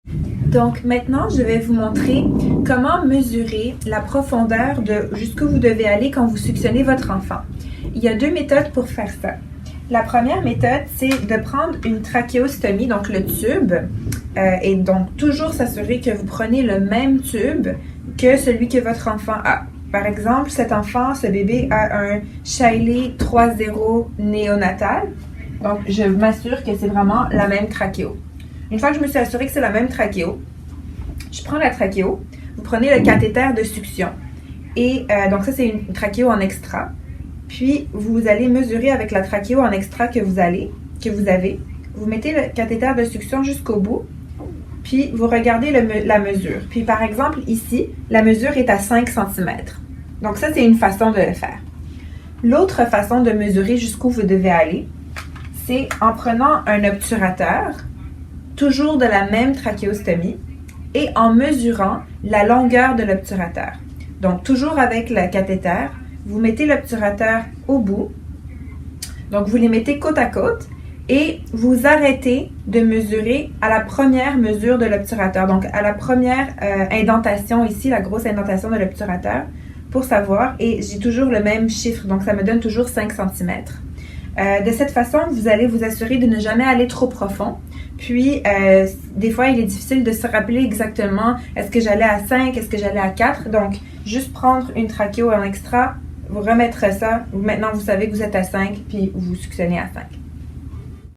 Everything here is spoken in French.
Donc maintenant, je vais vous montrer comment mesurer la profondeur de jusqu'où vous devez aller quand vous suctionnez votre enfant. Il y a deux méthodes pour faire ça. La première méthode, c'est de prendre une trachéostomie, donc le tube, et donc toujours s'assurer que vous prenez le même tube que celui que votre enfant a. Par exemple, cet enfant, ce bébé a un Shiley 3.0 néonatal, donc je m'assure que c'est vraiment la même trachéo. Une fois que je me suis assurée que c'est la même trachéo, je prends la trachéo, vous prenez le cathéter de succion, et donc ça c'est une trachéo en extra. Puis, vous allez mesurer avec la trachéo en extra que vous avez. Vous mettez le cathéter de succion jusqu'au bout, puis vous regardez la mesure. Puis, par exemple, ici, la mesure est à 5 cm. Donc, ça, c'est une façon de le faire. L'autre façon de mesurer jusqu'où vous devez aller, c'est en prenant un obturateur, toujours de la même trachéostomie, et en mesurant la longueur de l'obturateur. Donc, toujours avec le cathéter, vous mettez l'obturateur au bout, donc vous les mettez côte à côte et vous arrêtez de mesurer à la première mesure de l'obturateur, donc à la première indentation ici, la grosse indentation de l'obturateur, pour savoir, et j'ai toujours le même chiffre, donc ça me donne toujours 5 cm. De cette façon, vous allez vous assurer de ne jamais aller trop profond. Puis, des fois, il est difficile de se rappeler exactement est-ce que j'allais à 5, est-ce que j'allais à 4. Donc, juste prendre une trachéo en extra, vous remettre ça. Maintenant, vous savez que vous êtes à 5, puis vous suctionnez à 5.